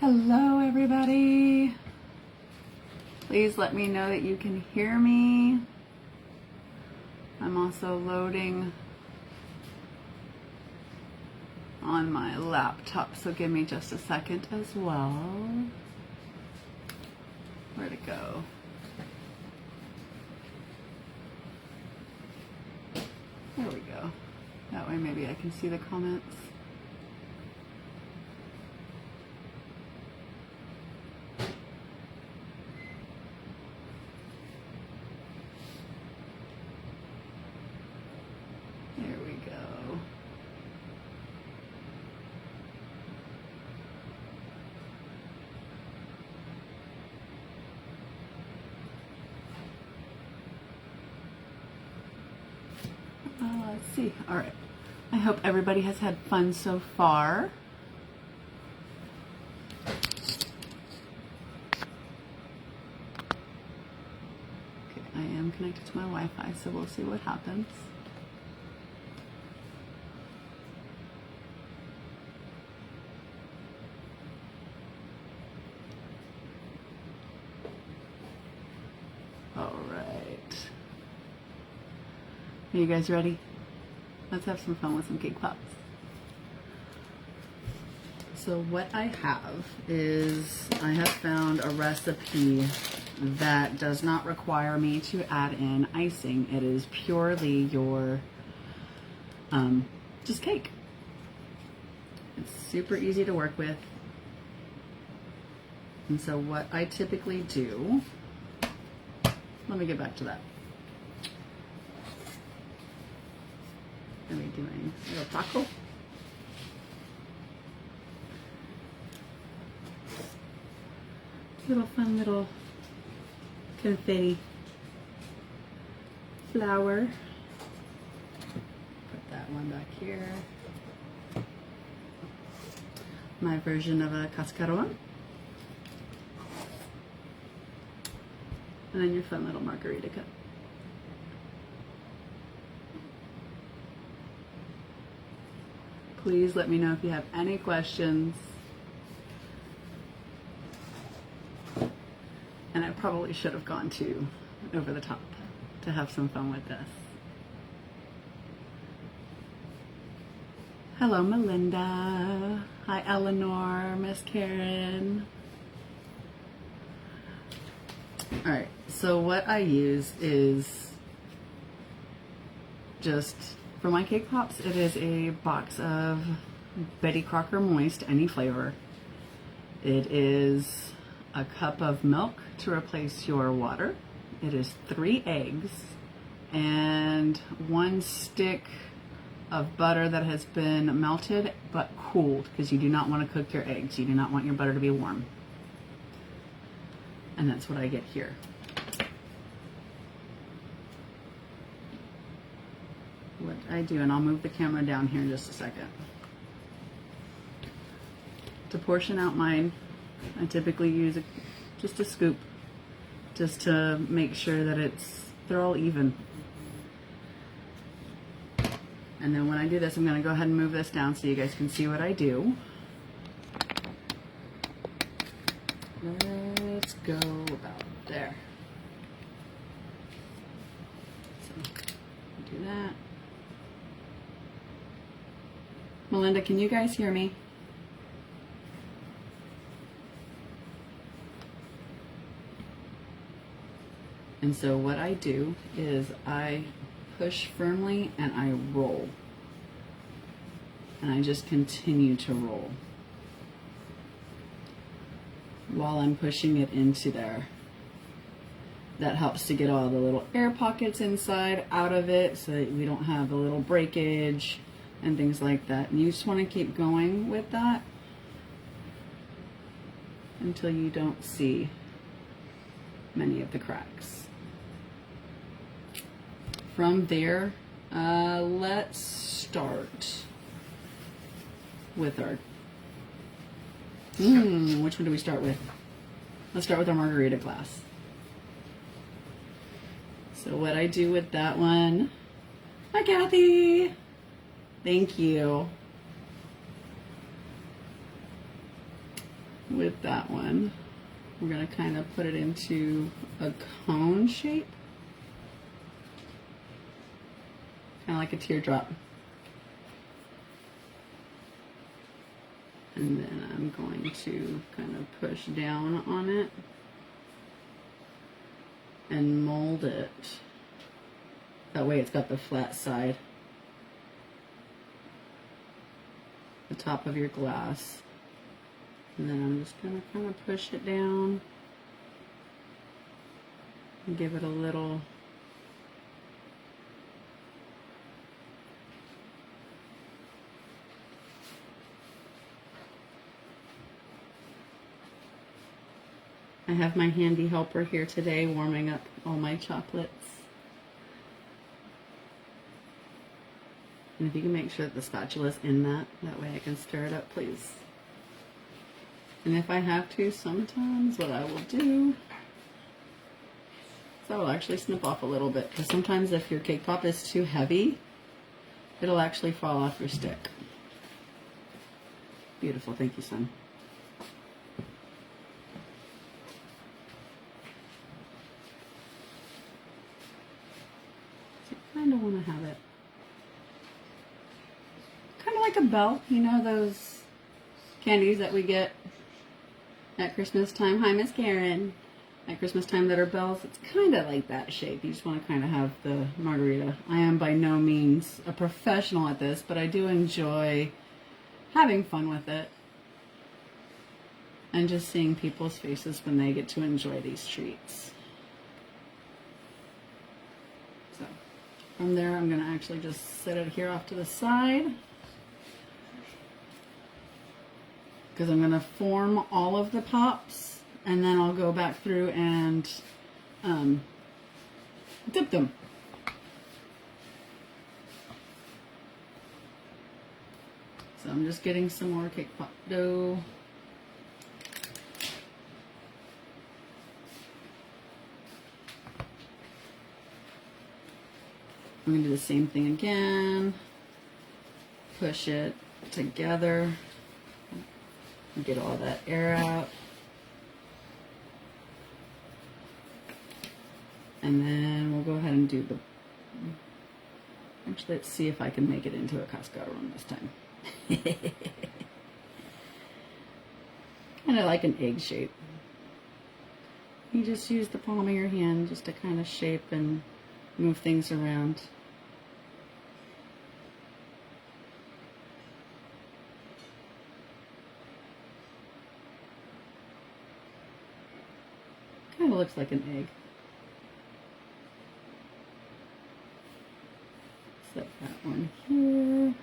Hello everybody. Please let me know that you can hear me. I'm also loading on my laptop, so give me just a second as well. Where'd it go? There we go. That way maybe I can see the comments. There we go. Let's see. All right. I hope everybody has had fun so far. Okay, I am connected to my Wi-Fi, so we'll see what happens. All right. Are you guys ready? Let's have some fun with some cake pops. So what I have is, I have found a recipe that does not require me to add in icing. It is purely your, just cake. It's super easy to work with. And so what I typically do, let me get back to that. Are we doing a little taco? Little fun little confetti flower. Put that one back here. My version of a cascarón. And then your fun little margarita cup. Please let me know if you have any questions. And I probably should have gone to over the top to have some fun with this. Hello, Melinda. Hi, Eleanor, Miss Karen. All right, so what I use is just, for my cake pops, it is a box of Betty Crocker Moist, any flavor. It is a cup of milk to replace your water. It is 3 eggs and 1 stick of butter that has been melted but cooled, because you do not want to cook your eggs. You do not want your butter to be warm. And that's what I get here. What I do, and I'll move the camera down here in just a second. To portion out mine, I typically use just a scoop, just to make sure that they're all even. And then when I do this, I'm going to go ahead and move this down so you guys can see what I do. Let's go about there. So, do that. Melinda, can you guys hear me? And so what I do is I push firmly and I roll. And I just continue to roll while I'm pushing it into there. That helps to get all the little air pockets inside out of it so that we don't have a little breakage and things like that. And you just want to keep going with that until you don't see many of the cracks. From there, let's start with our, which one do we start with? Let's start with our margarita glass. So what I do with that one, hi Kathy, thank you. with that one, we're going to kind of put it into a cone shape, kind of like a teardrop. And then I'm going to kind of push down on it and mold it. That way it's got the flat side, the top of your glass. And then I'm just going to kind of push it down and give it a little I have my handy helper here today warming up all my chocolates. And if you can make sure that the spatula's in that way I can stir it up, please. And if I have to, sometimes what I will do is I will actually snip off a little bit, because sometimes if your cake pop is too heavy, it'll actually fall off your stick. Beautiful, thank you, son. Kind of want to have it kind of like a bell, you know, those candies that we get at Christmas time. Hi, Miss Karen. At Christmas time that are bells. It's kind of like that shape. You just want to kind of have the margarita. I am by no means a professional at this, but I do enjoy having fun with it and just seeing people's faces when they get to enjoy these treats. From there, I'm going to actually just set it here off to the side, because I'm going to form all of the pops, and then I'll go back through and dip them. So I'm just getting some more cake pop dough. I'm going to do the same thing again. Push it together. Get all that air out. And then we'll go ahead and do the... Actually, let's see if I can make it into a cascarón this time. Kind of like an egg shape. You just use the palm of your hand just to kind of shape and move things around. Kind of looks like an egg. Set that one here.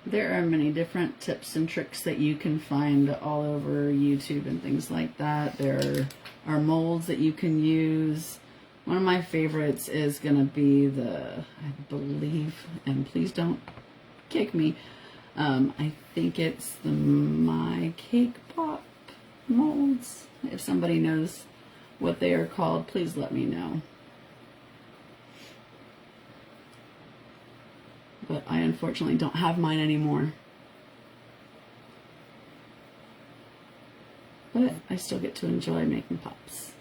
There are many different tips and tricks that you can find all over YouTube and things like that. There are molds that you can use. One of my favorites is going to be the, I believe, and please don't kick me, I think it's the My Cake Pop molds. If somebody knows what they are called, please let me know. But I unfortunately don't have mine anymore. But I still get to enjoy making pops.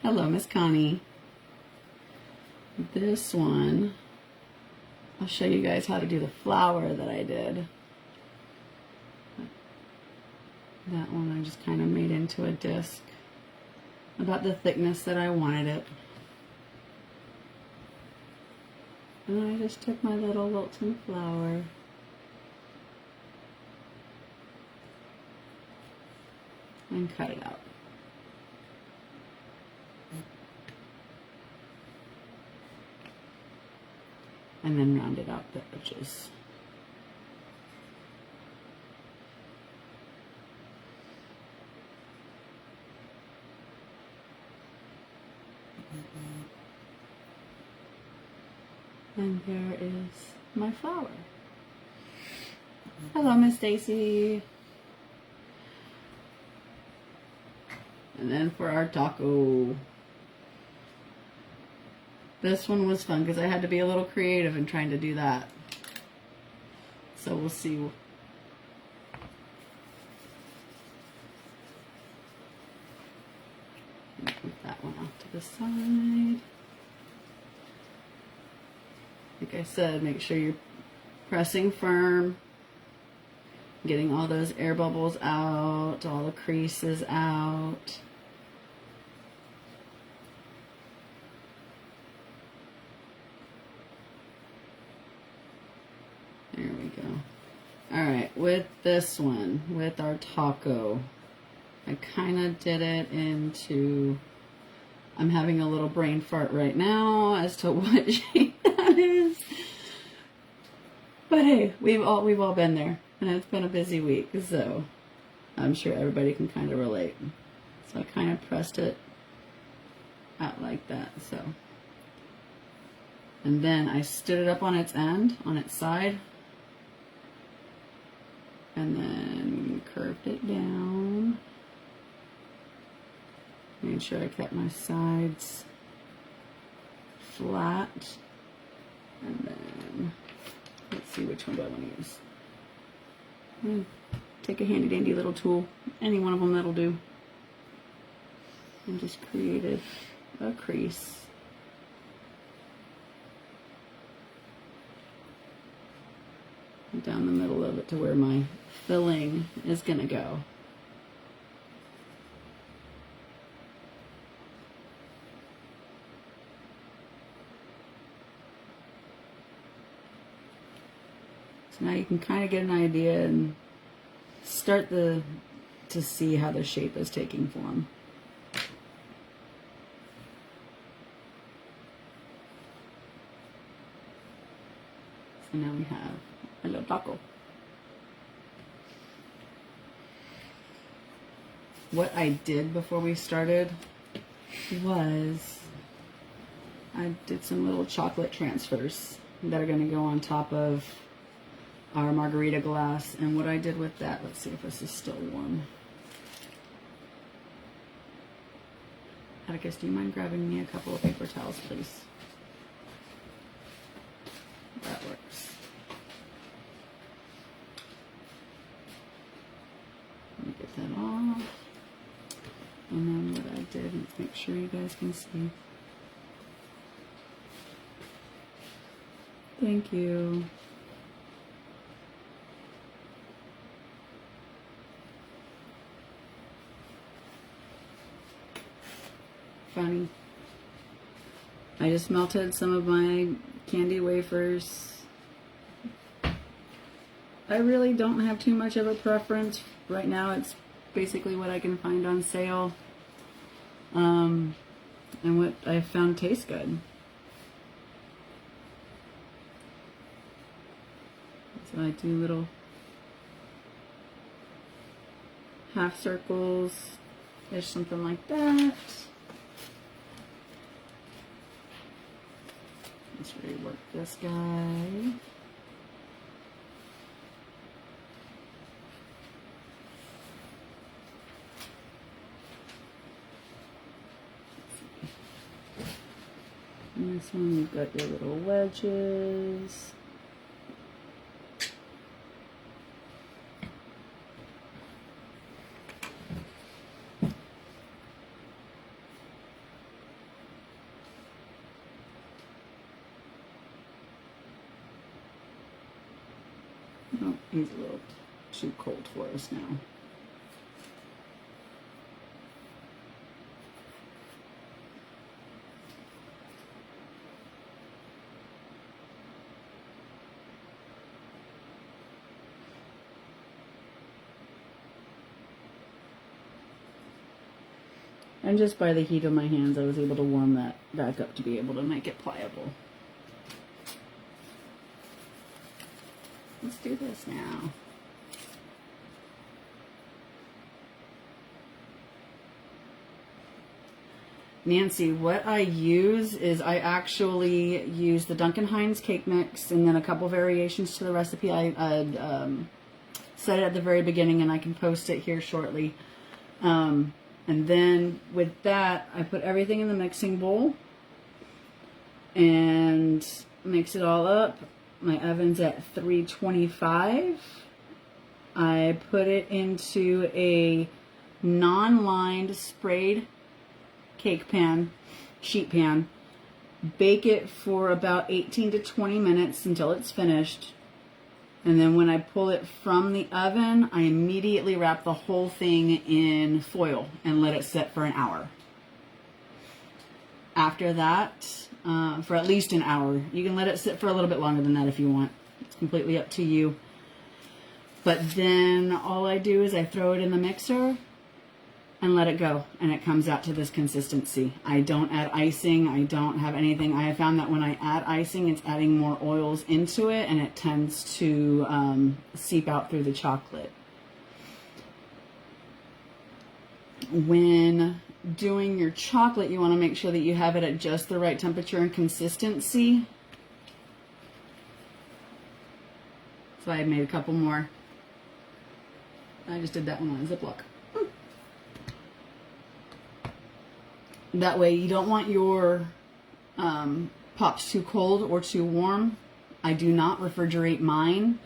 Hello, Miss Connie. This one, I'll show you guys how to do the flower that I did. That one I just kind of made into a disc, about the thickness that I wanted it. And I just took my little Wilton flower and cut it out. And then rounded out the edges. And there is my flower. Hello, Miss Stacy. And then for our taco. This one was fun because I had to be a little creative in trying to do that. So we'll see. Put that one off to the side. Like I said, make sure you're pressing firm, getting all those air bubbles out, all the creases out. There we go. All right, with this one, with our taco, I kind of did it into, I'm having a little brain fart right now as to what shape that is. But hey, we've all been there, and it's been a busy week, so I'm sure everybody can kind of relate. So I kind of pressed it out like that, so. And then I stood it up on its end, on its side, and then curved it down. Made sure I kept my sides flat. And then, let's see, which one do I want to use? Take a handy dandy little tool, any one of them that'll do. And just created a crease. Down the middle of it to where my filling is gonna go. So now you can kind of get an idea and start to see how the shape is taking form. So now we have a little taco. What I did before we started was I did some little chocolate transfers that are going to go on top of our margarita glass. And what I did with that, let's see if this is still warm. Atticus, do you mind grabbing me a couple of paper towels, please? That works. Let me get that off. And then what I did, make sure you guys can see. Thank you. Funny. I just melted some of my candy wafers. I really don't have too much of a preference. Right now it's basically what I can find on sale. And what I found tastes good. So I do little half circles, ish, something like that. Let's rework this guy. And this one, you've got your little wedges. Oh, he's a little too cold for us now. And just by the heat of my hands, I was able to warm that back up to be able to make it pliable. Let's do this now. Nancy, what I use is I actually use the Duncan Hines cake mix and then a couple variations to the recipe. I said it at the very beginning and I can post it here shortly. And then with that, I put everything in the mixing bowl and mix it all up. My oven's at 325. I put it into a non-lined sprayed cake pan, sheet pan. Bake it for about 18 to 20 minutes until it's finished. And then when I pull it from the oven, I immediately wrap the whole thing in foil and let it sit for an hour. After that, for at least an hour. You can let it sit for a little bit longer than that if you want. It's completely up to you. But then all I do is I throw it in the mixer and let it go, and it comes out to this consistency. I don't add icing, I don't have anything. I have found that when I add icing, it's adding more oils into it, and it tends to seep out through the chocolate. When doing your chocolate, you want to make sure that you have it at just the right temperature and consistency. So I made a couple more. I just did that one on a Ziploc. That way you don't want your pops too cold or too warm. I do not refrigerate mine.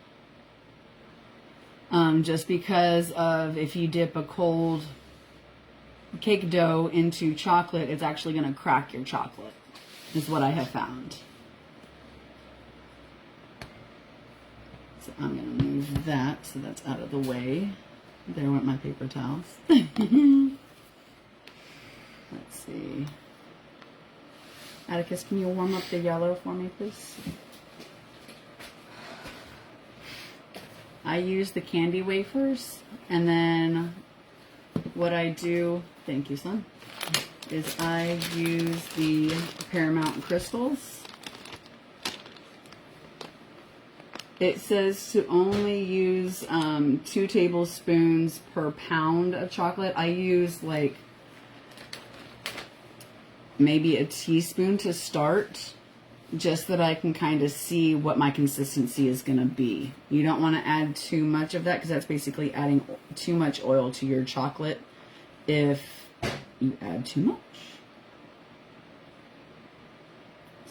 Just because of if you dip a cold cake dough into chocolate, it's actually going to crack your chocolate, is what I have found. So I'm going to move that so that's out of the way. There went my paper towels. Let's see. Atticus, can you warm up the yellow for me, please? I use the candy wafers, and then what I do, thank you, son, is I use the Paramount crystals. It says to only use 2 tablespoons per pound of chocolate. I use like maybe a teaspoon to start, just that I can kind of see what my consistency is going to be. You don't want to add too much of that because that's basically adding too much oil to your chocolate if you add too much.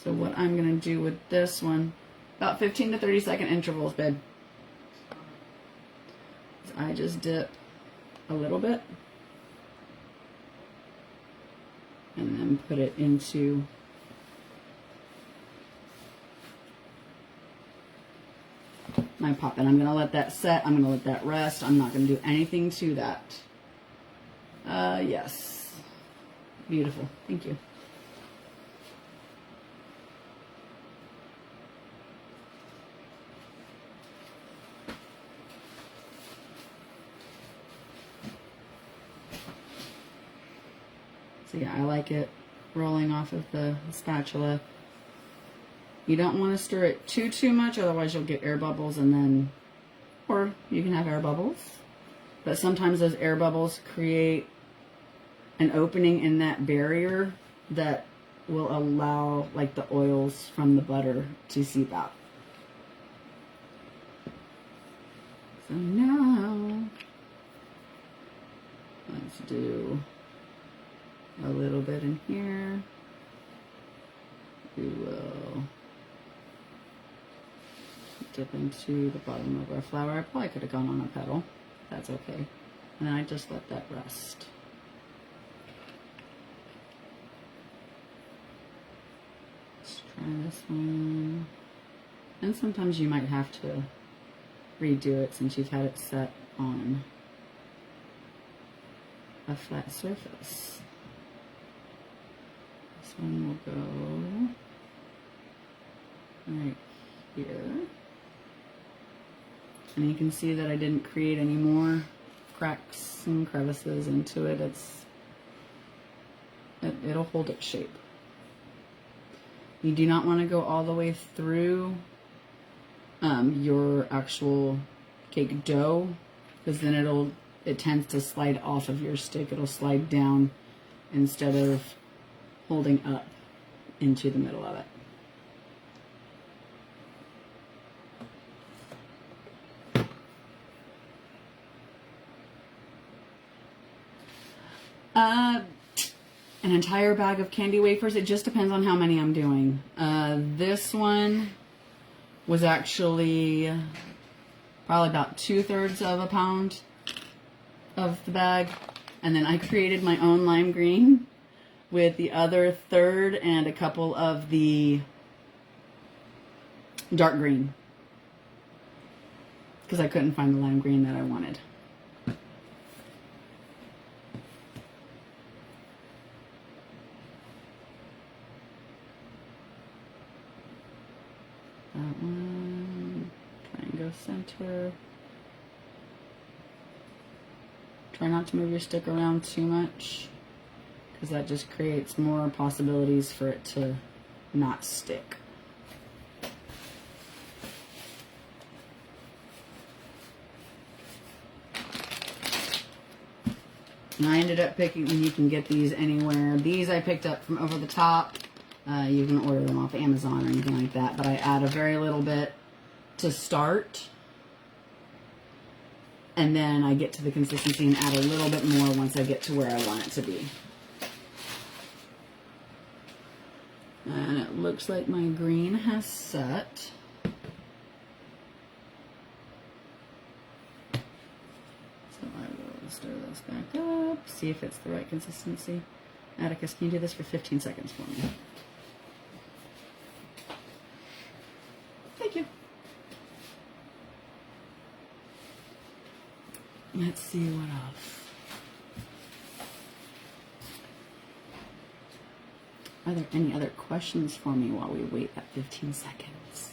So what I'm going to do with this one, about 15 to 30 second intervals, babe. I just dip a little bit and then put it into my pop. And I'm going to let that set. I'm going to let that rest. I'm not going to do anything to that. Yes. Beautiful. Thank you. So yeah, I like it rolling off of the spatula. You don't want to stir it too much, otherwise you'll get air bubbles, and then, or you can have air bubbles, but sometimes those air bubbles create an opening in that barrier that will allow like the oils from the butter to seep out. So now let's do a little bit in here. We will dip into the bottom of our flour. I probably could have gone on a pedal. That's okay. And then I just let that rest. Let's try this one. And sometimes you might have to redo it since you've had it set on a flat surface. This one will go right here. And you can see that I didn't create any more cracks and crevices into it. It'll hold its shape. You do not want to go all the way through your actual cake dough, because then it tends to slide off of your stick. It'll slide down instead of holding up into the middle of it. An entire bag of candy wafers. It just depends on how many I'm doing. This one was actually probably about 2/3 of a pound of the bag. And then I created my own lime green with the other third and a couple of the dark green, because I couldn't find the lime green that I wanted. That one, try and go center. Try not to move your stick around too much, because that just creates more possibilities for it to not stick. And I ended up picking, and you can get these anywhere. These I picked up from Over the Top. You can order them off Amazon or anything like that, but I add a very little bit to start. And then I get to the consistency and add a little bit more once I get to where I want it to be. And it looks like my green has set. So I will stir this back up, see if it's the right consistency. Atticus, can you do this for 15 seconds for me? Thank you. Let's see what else. Are there any other questions for me while we wait that 15 seconds?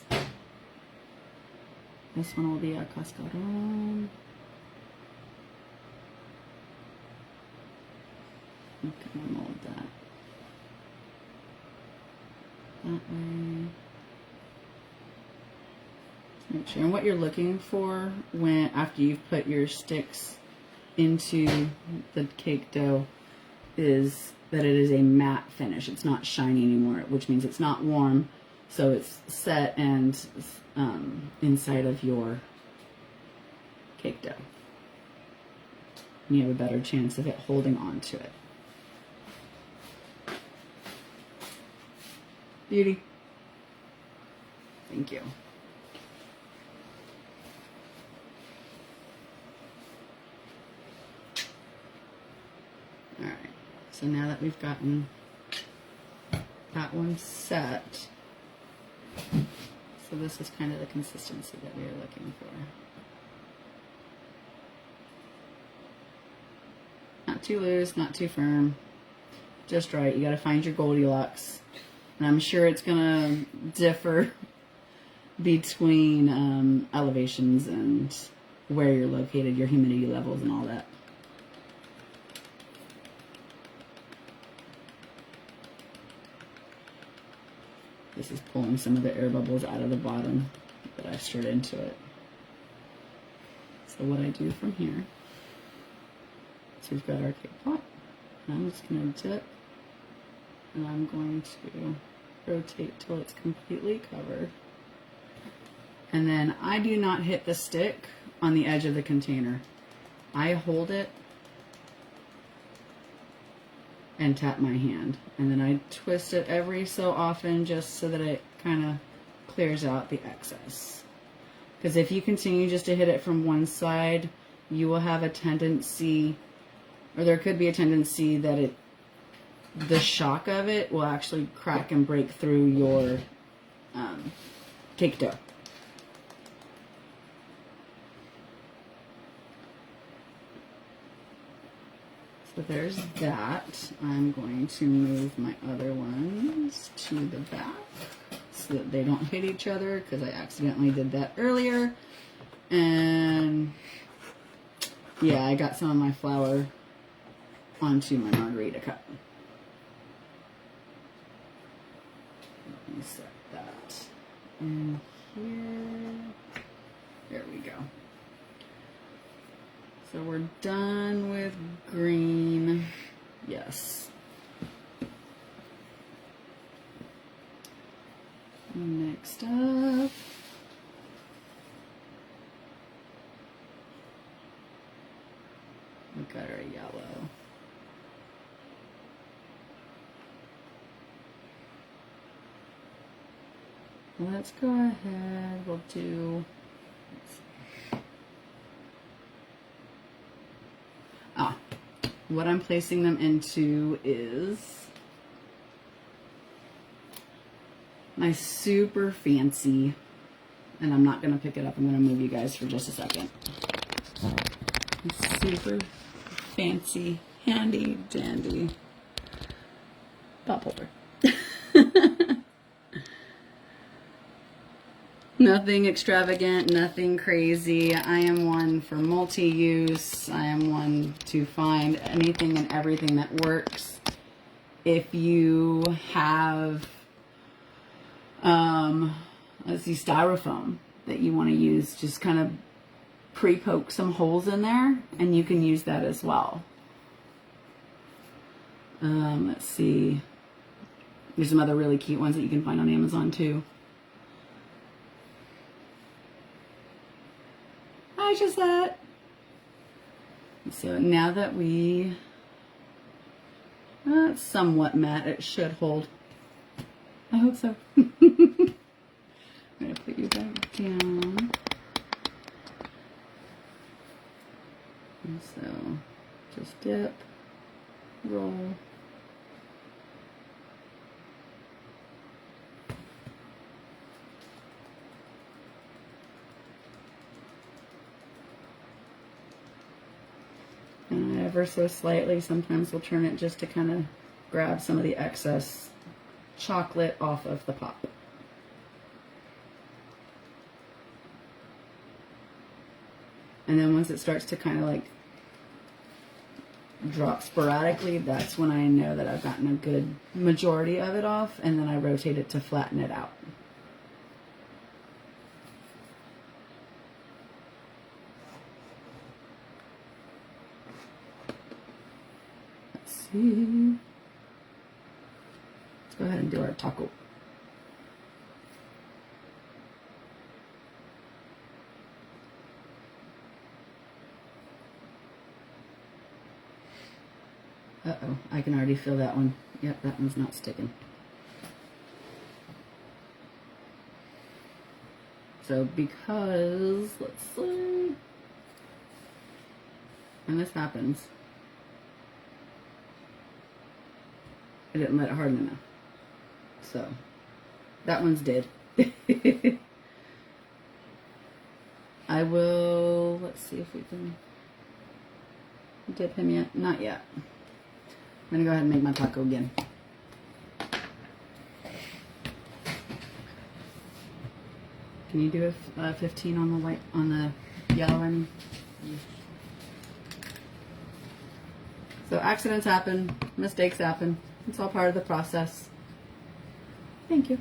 This one will be a cascarón. I'm gonna mold that way. Make sure. And what you're looking for when after you've put your sticks into the cake dough is that it is a matte finish. It's not shiny anymore, which means it's not warm, so it's set and inside of your cake dough. And you have a better chance of it holding on to it. Beauty. Thank you. Alright, so now that we've gotten that one set, so this is kind of the consistency that we were looking for. Not too loose, not too firm, just right. You gotta find your Goldilocks. And I'm sure it's gonna differ between elevations and where you're located, your humidity levels and all that. This is pulling some of the air bubbles out of the bottom that I stirred into it. So what I do from here, so we've got our cake pot, and I'm just going to dip, and I'm going to rotate till it's completely covered. And then I do not hit the stick on the edge of the container. I hold it and tap my hand, and then I twist it every so often just so that it kind of clears out the excess. Because if you continue just to hit it from one side, you will have a tendency, or there could be a tendency that the shock of it will actually crack and break through your cake dough. So there's that. I'm going to move my other ones to the back so that they don't hit each other, because I accidentally did that earlier. And yeah, I got some of my flour onto my margarita cup. Let me set that in here. There we go. So we're done with green. Yes. Next up, we got our yellow. let's go ahead, we'll do, what I'm placing them into is my super fancy, and I'm not going to pick it up, I'm going to move you guys for just a second. Super fancy, handy dandy pop holder. Nothing extravagant, nothing crazy. I am one for multi-use. I am one to find anything and everything that works. If you have, let's see, styrofoam that you want to use, just kind of pre-poke some holes in there, and you can use that as well. Let's see. There's some other really cute ones that you can find on Amazon too. Hi, Gisette. So now that it's somewhat matte, it should hold. I hope so. I'm going to put you back down. And so just dip, roll. And ever so slightly, sometimes we'll turn it just to kind of grab some of the excess chocolate off of the pop. And then once it starts to kind of like drop sporadically, that's when I know that I've gotten a good majority of it off, and then I rotate it to flatten it out. Let's see. Let's go ahead and do our taco. Uh-oh, I can already feel that one. Yep, that one's not sticking. So because, let's see, and this happens, I didn't let it harden enough. So that one's dead. I will, let's see if we can dip him yet. Not yet. I'm going to go ahead and make my taco again. Can you do a 15 on the white, on the yellow, I mean? So accidents happen, mistakes happen. It's all part of the process. Thank you.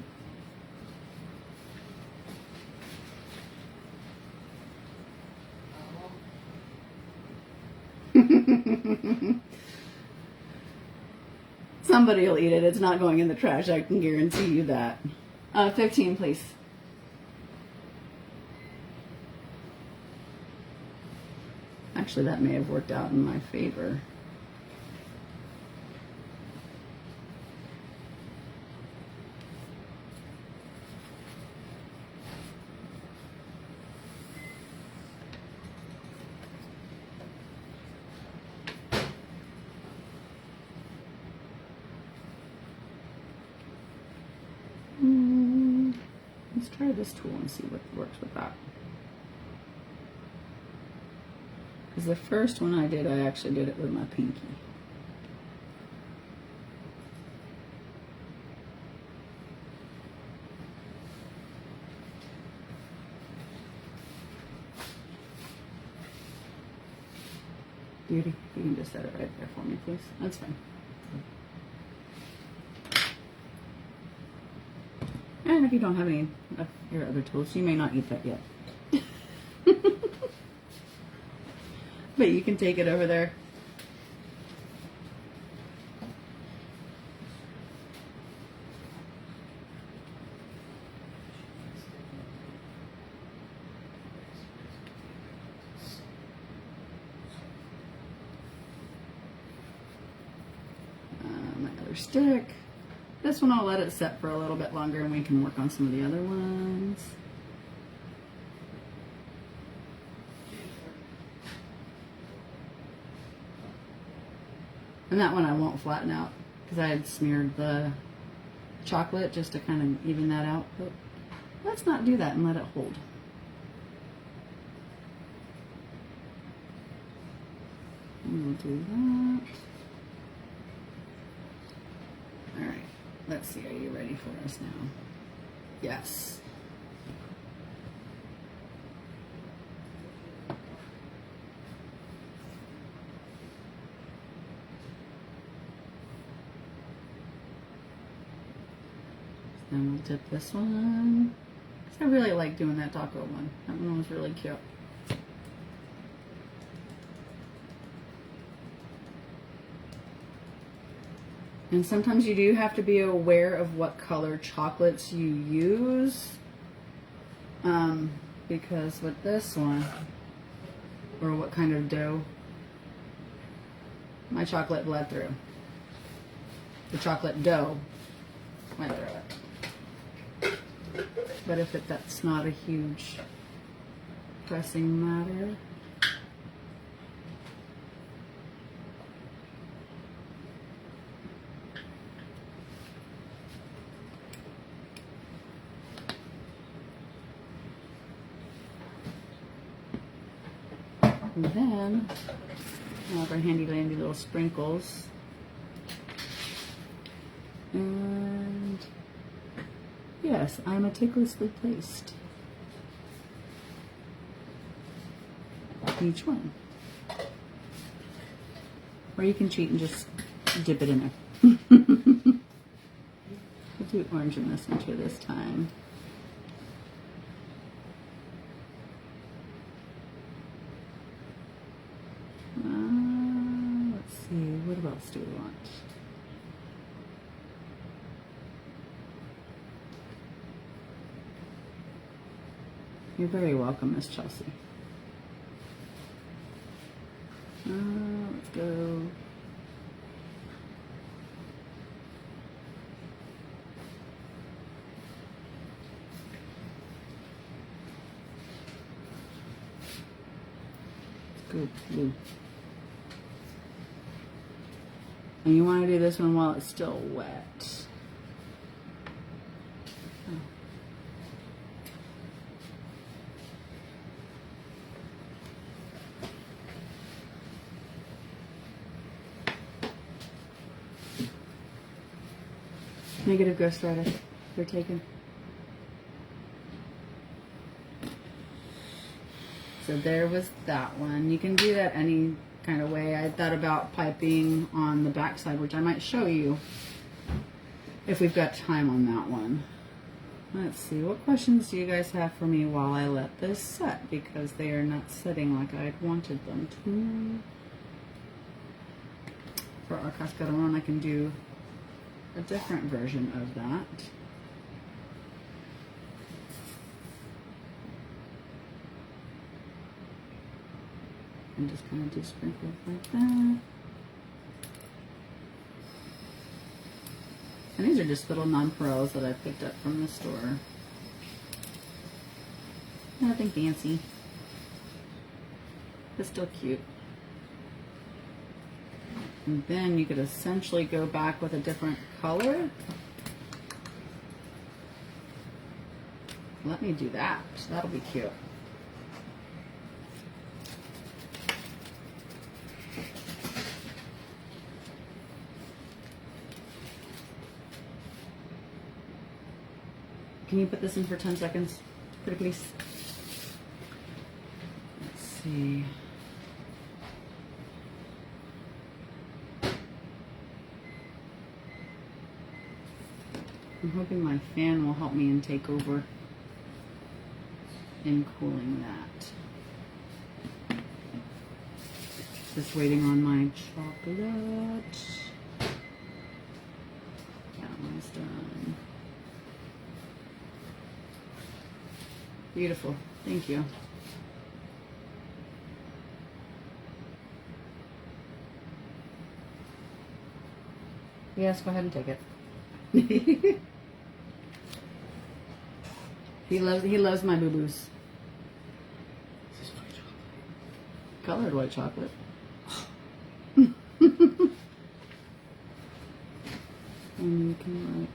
Somebody will eat it. It's not going in the trash. I can guarantee you that. 15, please. Actually, that may have worked out in my favor. Let's try this tool and see what works with that. Because the first one I did, I actually did it with my pinky. Beauty, you can just set it right there for me, please. That's fine. And if you don't have any of your other tools, you may not eat that yet. But you can take it over there. My other stick. This one I'll let it set for a little bit longer and we can work on some of the other ones. And that one I won't flatten out because I had smeared the chocolate just to kind of even that out. But let's not do that and let it hold. And we'll do that. All right, let's see, are you ready for us now? Yes. Then we'll dip this one. I really like doing that taco one. That one was really cute. And sometimes you do have to be aware of what color chocolates you use. Because with this one, or what kind of dough, my chocolate bled through. The chocolate dough went through it. But if that's not a huge pressing matter. And then we'll have our handy dandy little sprinkles. And yes, I meticulously placed each one. Or you can cheat and just dip it in there. We'll do orange in this one too this time. Let's see, what else do we want? You're very welcome, Miss Chelsea. Let's go. Let's go blue. And you want to do this one while it's still wet. Negative Ghost Rider, they're taken. So there was that one. You can do that any kind of way. I thought about piping on the back side, which I might show you if we've got time on that one. Let's see, what questions do you guys have for me while I let this set? Because they are not setting like I wanted them to. For our cascarón, I can do a different version of that. And just kind of do sprinkles like that. And these are just little nonpareils that I picked up from the store. Nothing fancy, but still cute. And then you could essentially go back with a different color. Let me do that. That'll be cute. Can you put this in for 10 seconds, pretty please? Let's see. I'm hoping my fan will help me and take over in cooling that. Just waiting on my chocolate. That one's done. Beautiful. Thank you. Yes, go ahead and take it. He loves my boo-boos. Colored white chocolate. And you can like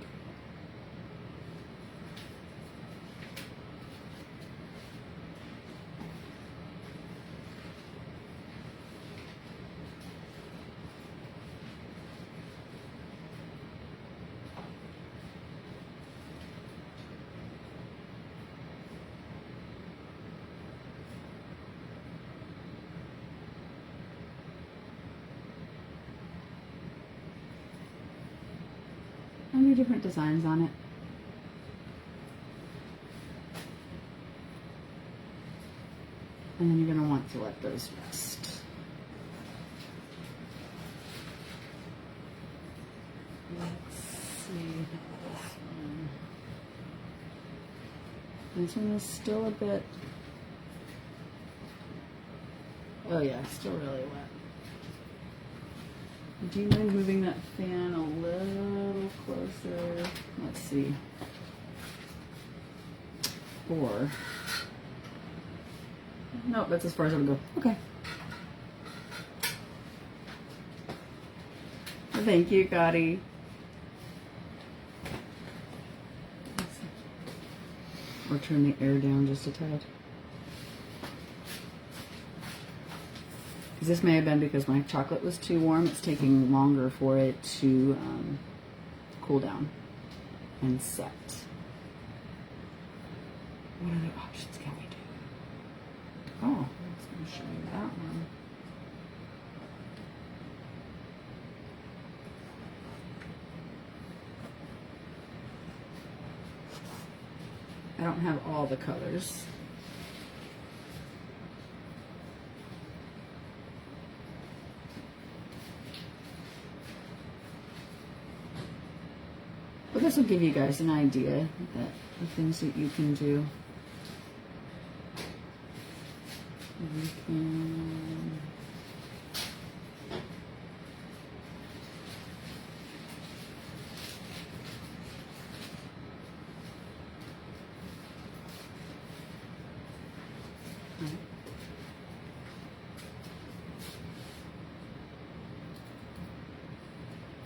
different designs on it. And then you're going to want to let those rest. Let's see this one. This one is still a bit, oh yeah, still really wet. Do you mind moving that fan a little closer? Let's see. 4. Nope, that's as far as it'll go. Okay. Thank you, Gotti. Or turn the air down just a tad. This may have been because my chocolate was too warm. It's taking longer for it to cool down and set. What other options can we do? Oh, I was going to show you that one. I don't have all the colors. But this will give you guys an idea that the things that you can do. You can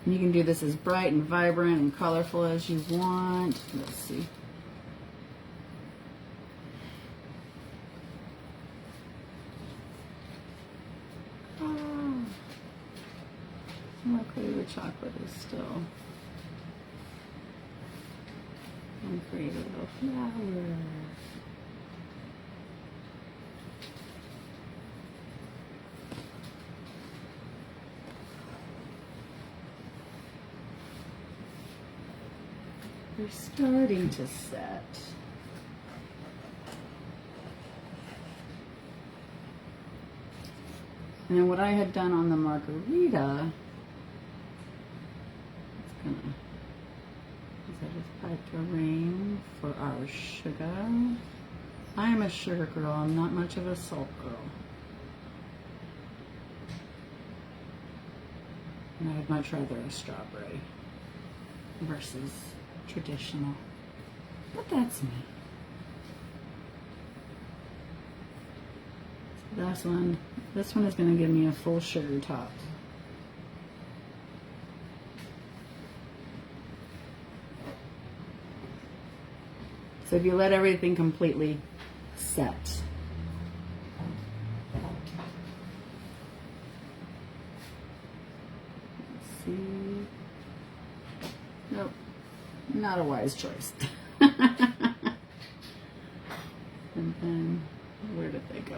You can do this as bright and vibrant and colorful as you want. Let's see. Oh, luckily the chocolate is still. And create a little flower. They're starting to set. And then what I had done on the margarita, I just piped a ring for our sugar. I am a sugar girl, I'm not much of a salt girl. And I'd much rather a strawberry versus traditional, but that's me. So this one is going to give me a full sugar top. So if you let everything completely set, let's see. Nope. Not a wise choice. And then, where did they go?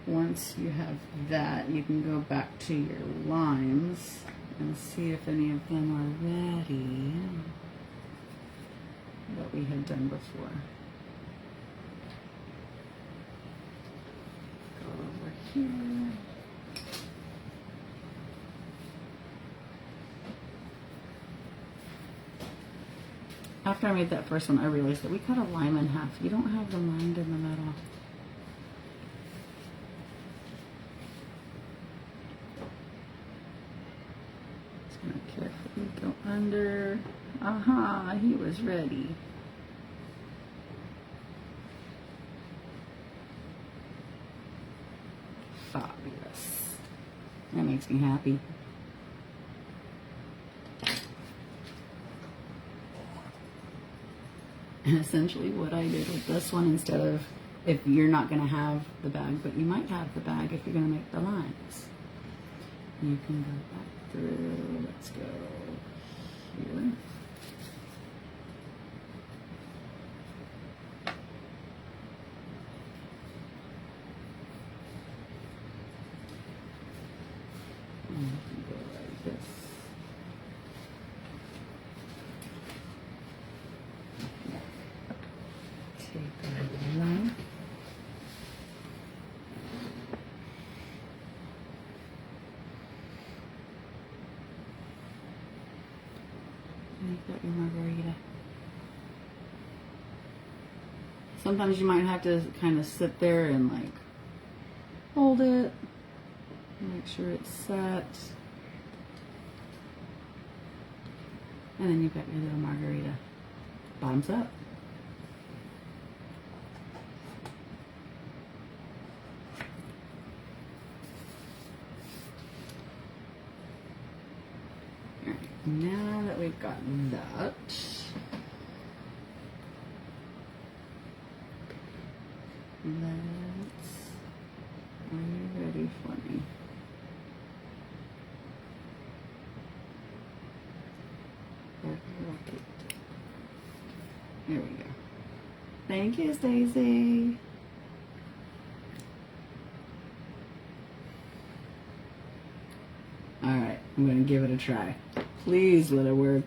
Once you have that, you can go back to your lines and see if any of them are ready. What we had done before. Go over here. After I made that first one, I realized that we cut a lime in half. You don't have them lined in the middle. Just going to carefully under. Aha, he was ready. Fabulous. That makes me happy. And essentially what I did with this one, instead of, if you're not going to have the bag, but you might have the bag if you're going to make the lines. You can go back through, let's go here. And you can go like this. Take a line. Make that your margarita. Sometimes you might have to kind of sit there and like hold it, make sure it's set, and then you've got your little margarita. Bottoms up. Now that we've gotten that, are you ready for me? There we go. Thank you, Stacy. All right, I'm going to give it a try. Please let it work.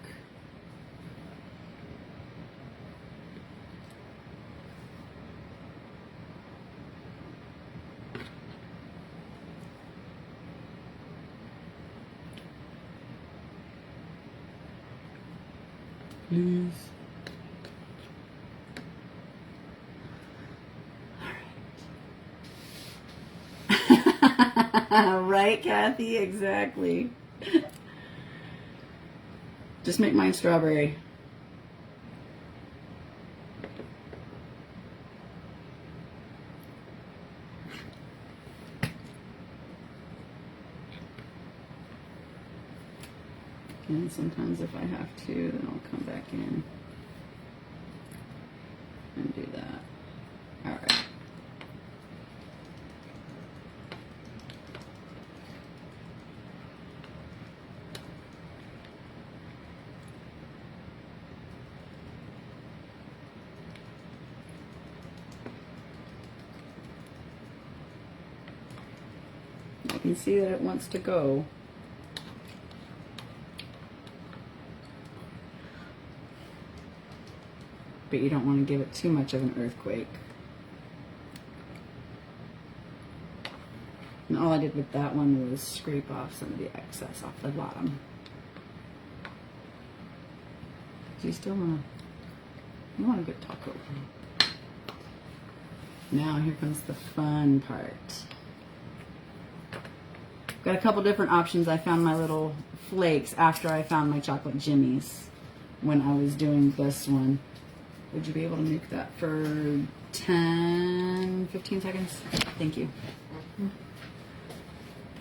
Please. All right. Right, Kathy? Exactly. Just make mine strawberry. And sometimes if I have to, then I'll come back in and do that. All right. I can see that it wants to go. But you don't want to give it too much of an earthquake. And all I did with that one was scrape off some of the excess off the bottom. Do you still want to, you want a good taco. Now here comes the fun part. Got a couple different options. I found my little flakes after I found my chocolate jimmies when I was doing this one. Would you be able to make that for 10, 15 seconds? Thank you.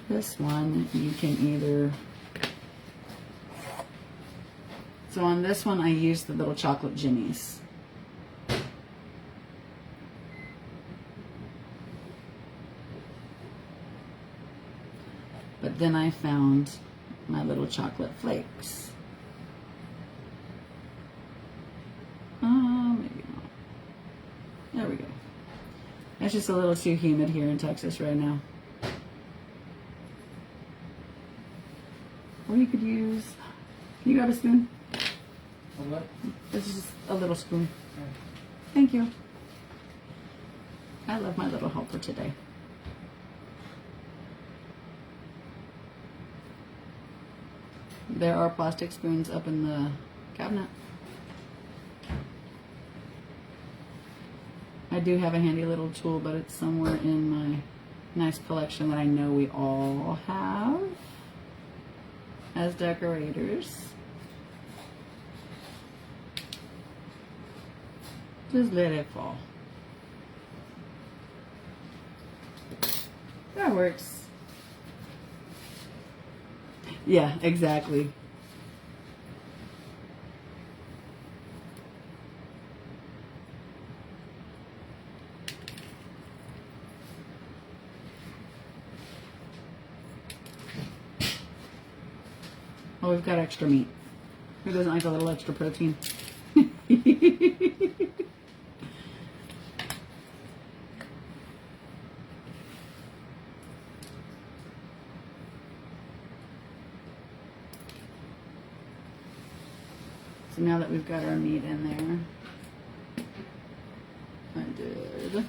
This one, you can either... So on this one, I used the little chocolate jimmies. But then I found my little chocolate flakes. Maybe not. There we go. It's just a little too humid here in Texas right now. Or you could use, can you grab a spoon? A what? This is just a little spoon. Thank you. I love my little helper today. There are plastic spoons up in the cabinet. I do have a handy little tool, but it's somewhere in my nice collection that I know we all have as decorators. Just let it fall. That works. Yeah, exactly. Oh, we've got extra meat. Who doesn't like a little extra protein? So now that we've got our meat in there, I did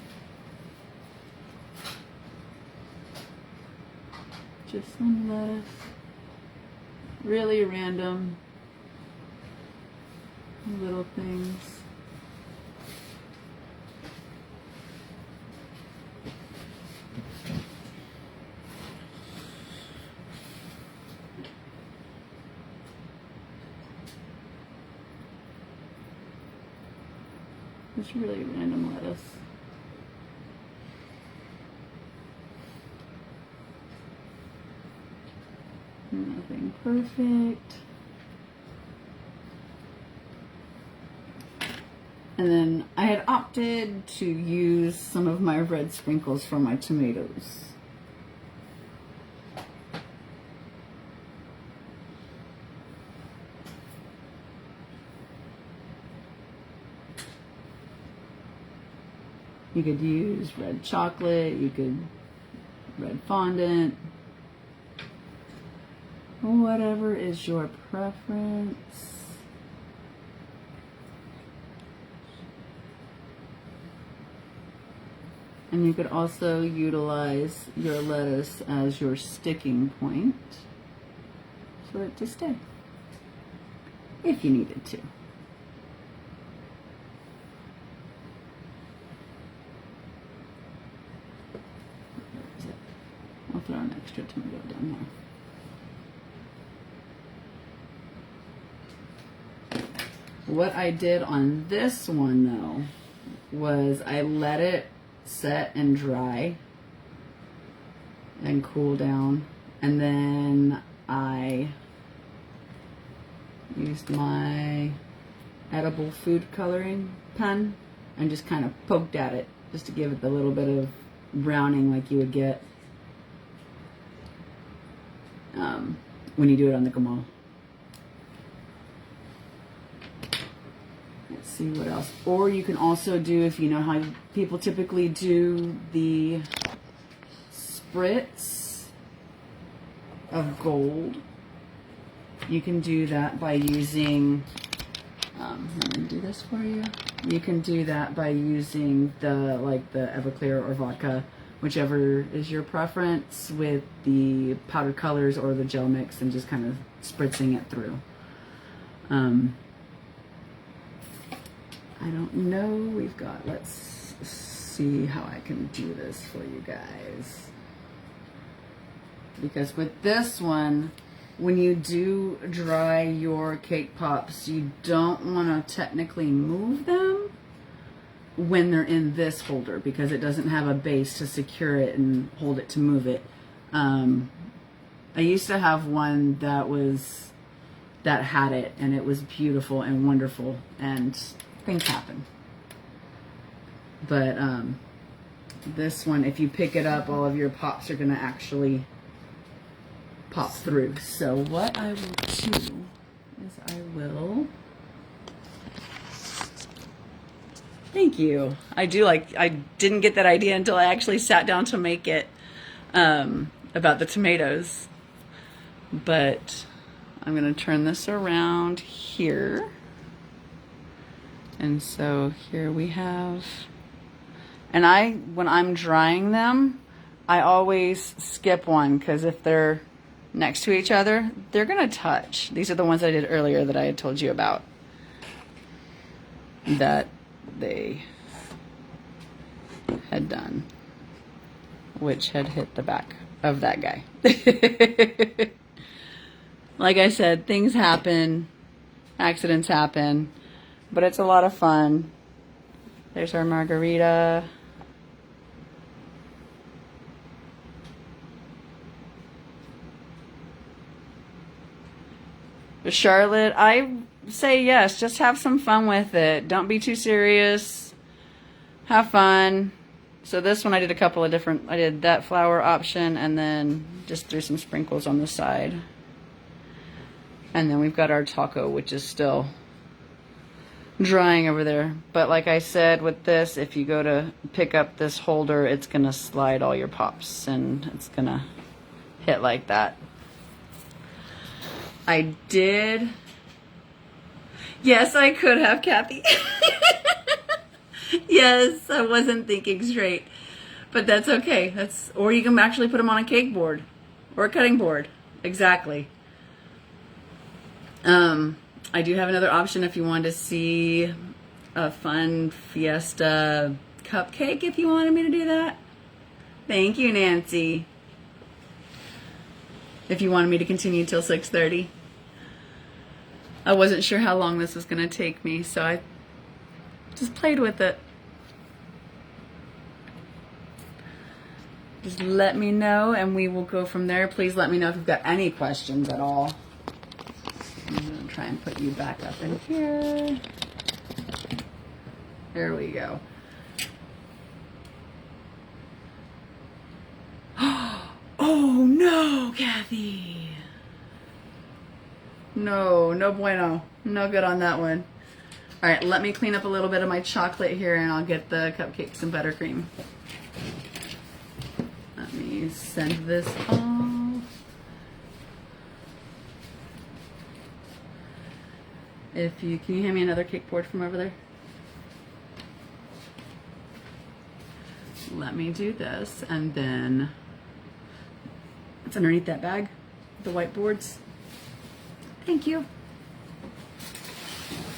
just some lettuce. Really random little things. Just really random lettuce. Nothing perfect. And then I had opted to use some of my red sprinkles for my tomatoes. You could use red chocolate, you could red fondant, whatever is your preference. And you could also utilize your lettuce as your sticking point for it to stay, if you needed to. I'll throw an extra tomato down here. What I did on this one though was I let it set and dry and cool down, and then I used my edible food coloring pen and just kind of poked at it just to give it the little bit of browning like you would get when you do it on the gamal. Let's see what else. Or you can also do, if you know how people typically do the spritz of gold, you can do that by using, let me do this for you. You can do that by using the Everclear or vodka, whichever is your preference, with the powdered colors or the gel mix, and just kind of spritzing it through. I don't know, we've got, let's see how I can do this for you guys. Because with this one, when you do dry your cake pops, you don't want to technically move them when they're in this holder, because it doesn't have a base to secure it and hold it to move it. I used to have one that had it, and it was beautiful and wonderful, and things happen. But this one, if you pick it up, all of your pops are going to actually pop through. So what I will do is thank you. I didn't get that idea until I actually sat down to make it, about the tomatoes. But I'm going to turn this around here. And so here we have, and when I'm drying them, I always skip one, because if they're next to each other, they're going to touch. These are the ones I did earlier that I had told you about, that they had done, which had hit the back of that guy. Like I said, things happen, accidents happen, but it's a lot of fun. There's our margarita. Charlotte, I say yes, just have some fun with it. Don't be too serious. Have fun. So this one I did a couple of different, I did that flour option and then just threw some sprinkles on the side. And then we've got our taco, which is still drying over there. But like I said with this, if you go to pick up this holder, it's going to slide all your pops and it's going to hit like that. I did. Yes, I could have, Kathy. Yes, I wasn't thinking straight. But that's okay. Or you can actually put them on a cake board or a cutting board. Exactly. I do have another option if you want to see a fun Fiesta cupcake if you wanted me to do that. Thank you, Nancy. If you wanted me to continue till 6:30. I wasn't sure how long this was going to take me, so I just played with it. Just let me know and we will go from there. Please let me know if you've got any questions at all. I'm going to try and put you back up in here. There we go. Oh no, Kathy. No, no bueno. No good on that one. All right, let me clean up a little bit of my chocolate here and I'll get the cupcakes and buttercream. Let me send this off. Can you hand me another cake board from over there? Let me do this and then it's underneath that bag, the whiteboards. Thank you.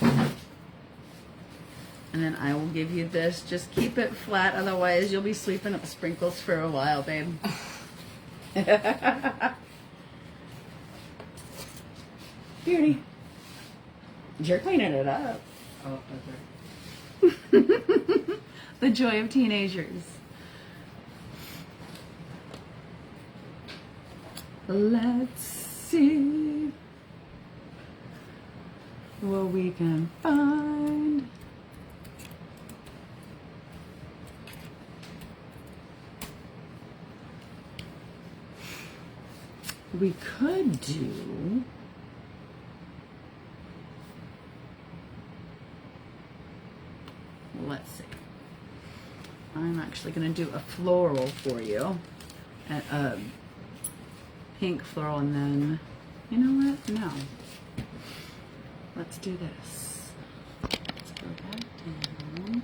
And then I will give you this. Just keep it flat, otherwise you'll be sweeping up sprinkles for a while, babe. Beauty. You're cleaning it up. Oh, okay. The joy of teenagers. Let's see what we can find. We could do let's see. I'm actually going to do a floral for you. Pink floral, and then, you know what? No. Let's do this. Let's go back down.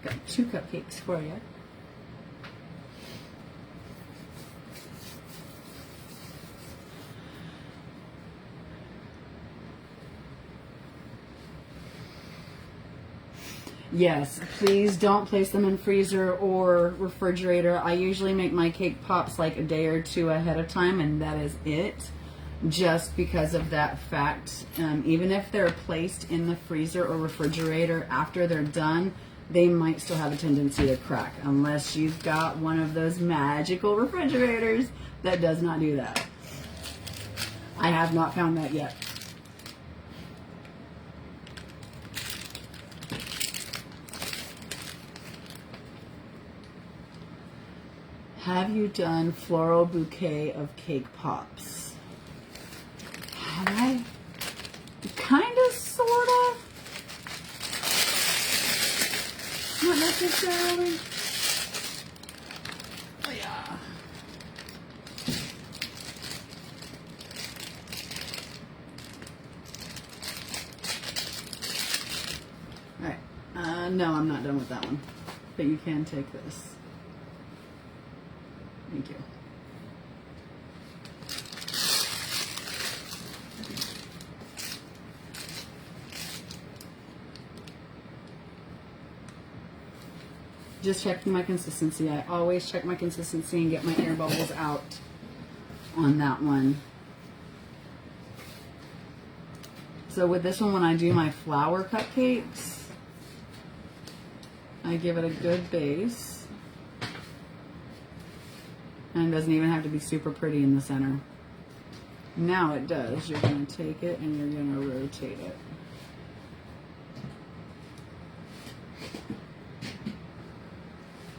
Got 2 cupcakes for you. Yes, please don't place them in freezer or refrigerator. I usually make my cake pops like a day or 2 ahead of time, and that is it. Just because of that fact. Even if they're placed in the freezer or refrigerator after they're done, they might still have a tendency to crack, unless you've got one of those magical refrigerators that does not do that. I have not found that yet. Have you done floral bouquet of cake pops? Have I? Kind of, sort of. Not necessarily. Oh, yeah. All right. No, I'm not done with that one. But you can take this. Thank you. Just checking my consistency. I always check my consistency and get my air bubbles out on that one. So with this one, when I do my flour cupcakes, I give it a good base. And it doesn't even have to be super pretty in the center. Now it does. You're going to take it and you're going to rotate it.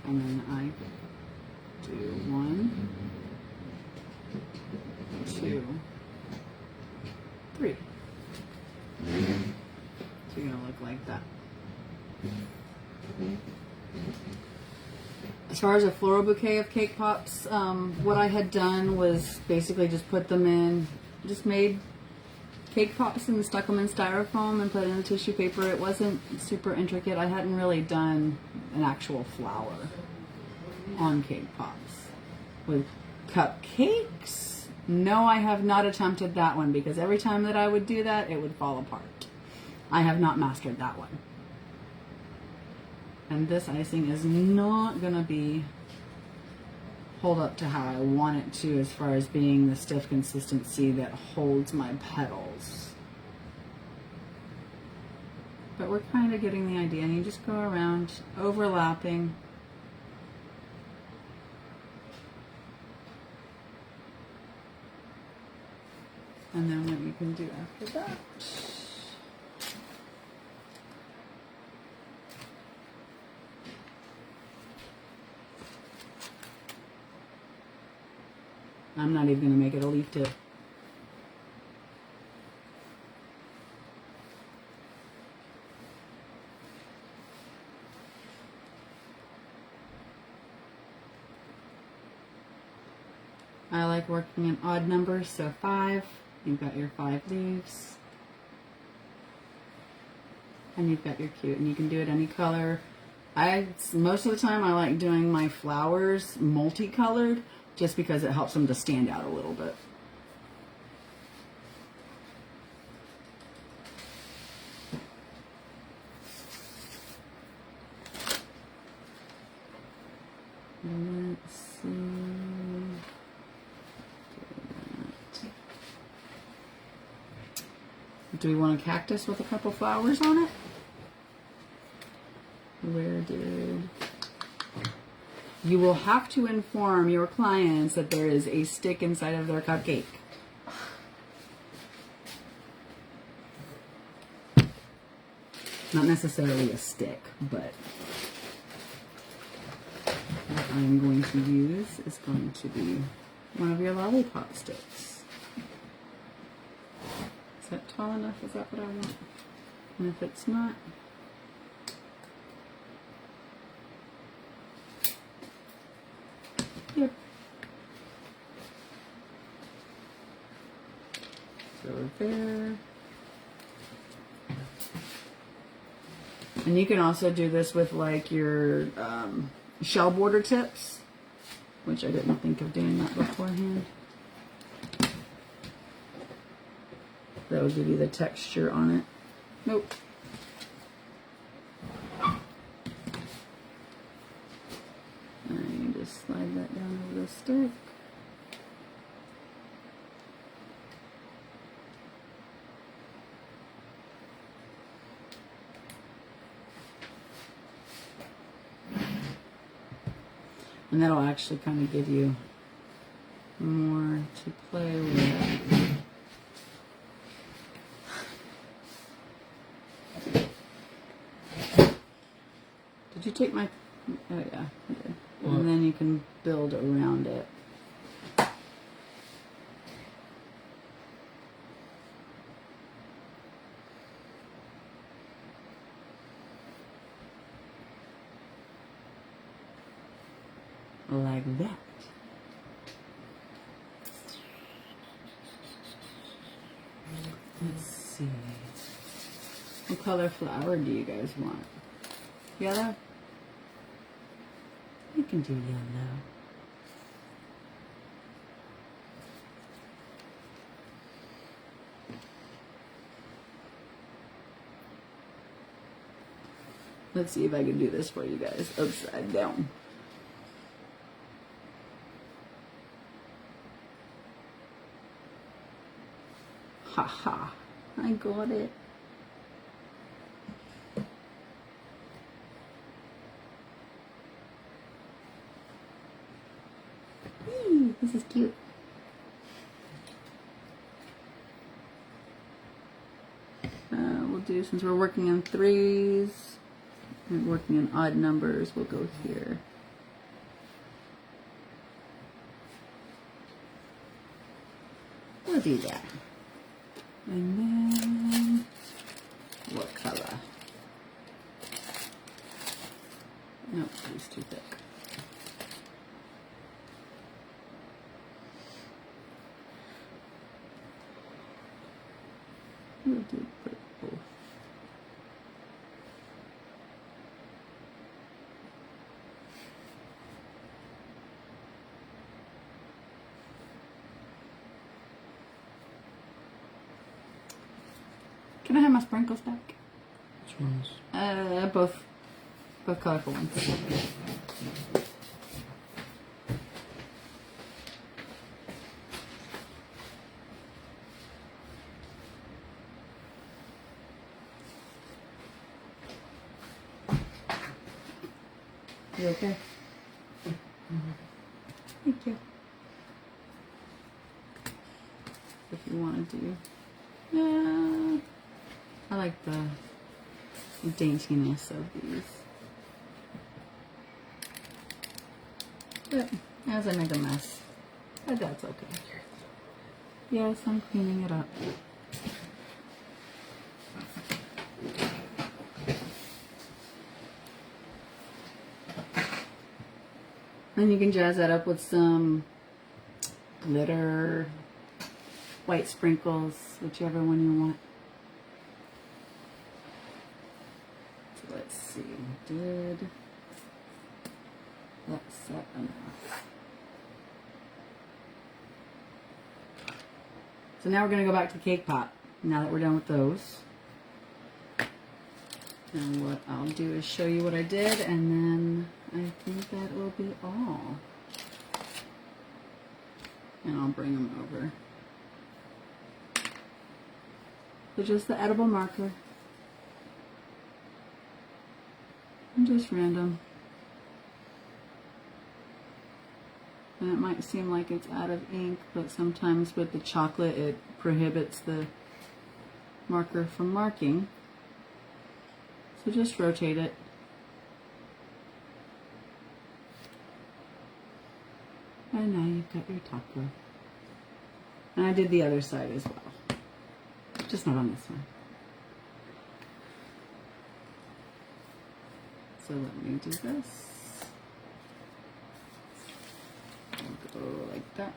And then I do 1, 2, 3. So you're going to look like that. As far as a floral bouquet of cake pops, what I had done was basically just put them in, just made cake pops and stuck them in styrofoam and put it in tissue paper. It wasn't super intricate. I hadn't really done an actual flower on cake pops. With cupcakes, no, I have not attempted that one because every time that I would do that, it would fall apart. I have not mastered that one. And this icing is not going to be hold up to how I want it to as far as being the stiff consistency that holds my petals. But we're kind of getting the idea, and you just go around overlapping. And then what you can do after that, I'm not even going to make it a leaf tip. I like working in odd numbers, so 5. You've got your 5 leaves. And you've got your cute, and you can do it any color. Most of the time I like doing my flowers multicolored, just because it helps them to stand out a little bit. Let's see. Do we want a cactus with a couple flowers on it? Where did... You will have to inform your clients that there is a stick inside of their cupcake. Not necessarily a stick, but what I'm going to use is going to be one of your lollipop sticks. Is that tall enough? Is that what I want? And if it's not, yep. So there. And you can also do this with like your shell border tips, which I didn't think of doing that beforehand. That will give you the texture on it. Nope. And you just slide that down over the stick. And that'll actually kind of give you more to play with. Did you take my... Oh yeah, I did. And then you can build around it. Like that. Let's see. What color flower do you guys want? Yellow? You can do yellow. Let's see if I can do this for you guys upside down. Haha, I got it. This is cute. We'll do, since we're working in threes and working in odd numbers, we'll go here. We'll do that. And then, what color? Nope, it's too thick. We'll do purple. Can I have my sprinkles back? Which ones? Both colorful ones. You okay? Thank you. If you want to do, yeah, I like the daintiness of these. But as I make a mess, but that's okay. Yes, I'm cleaning it up. Then you can jazz that up with some glitter, white sprinkles, whichever one you want. So let's see, did that set enough? So now we're going to go back to the cake pop, now that we're done with those. And what I'll do is show you what I did, and then I think that will be all. And I'll bring them over. So just the edible marker. And just random. And it might seem like it's out of ink, but sometimes with the chocolate it prohibits the marker from marking. So just rotate it. And now you've got your taco. And I did the other side as well. Just not on this one. So let me do this. I'll go like that.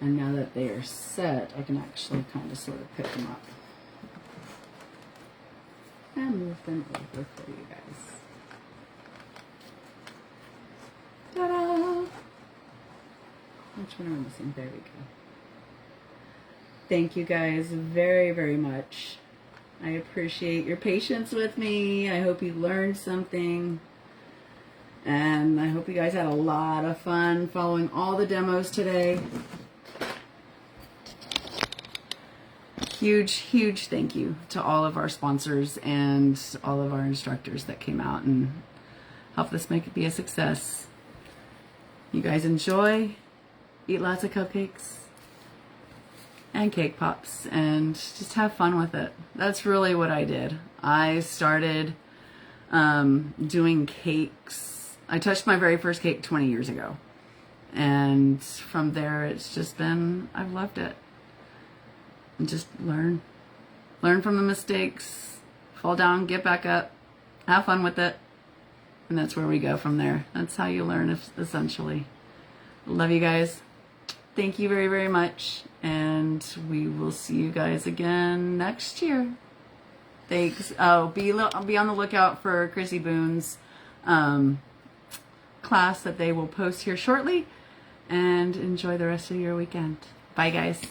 And now that they are set, I can actually kind of sort of pick them up and move them over for you guys. Ta-da! Which one am I missing? There we go. Thank you guys very, very much. I appreciate your patience with me. I hope you learned something. And I hope you guys had a lot of fun following all the demos today. Huge, huge thank you to all of our sponsors and all of our instructors that came out and helped us make it be a success. You guys enjoy, eat lots of cupcakes and cake pops, and just have fun with it. That's really what I did. I started doing cakes. I touched my very first cake 20 years ago. And from there, it's just been, I've loved it. And just learn from the mistakes, fall down, get back up, have fun with it, and that's where we go from there. That's how you learn, essentially. Love you guys. Thank you very, very much, and we will see you guys again next year. Thanks. Oh, be on the lookout for Chrissy Boone's class that they will post here shortly, and enjoy the rest of your weekend. Bye, guys.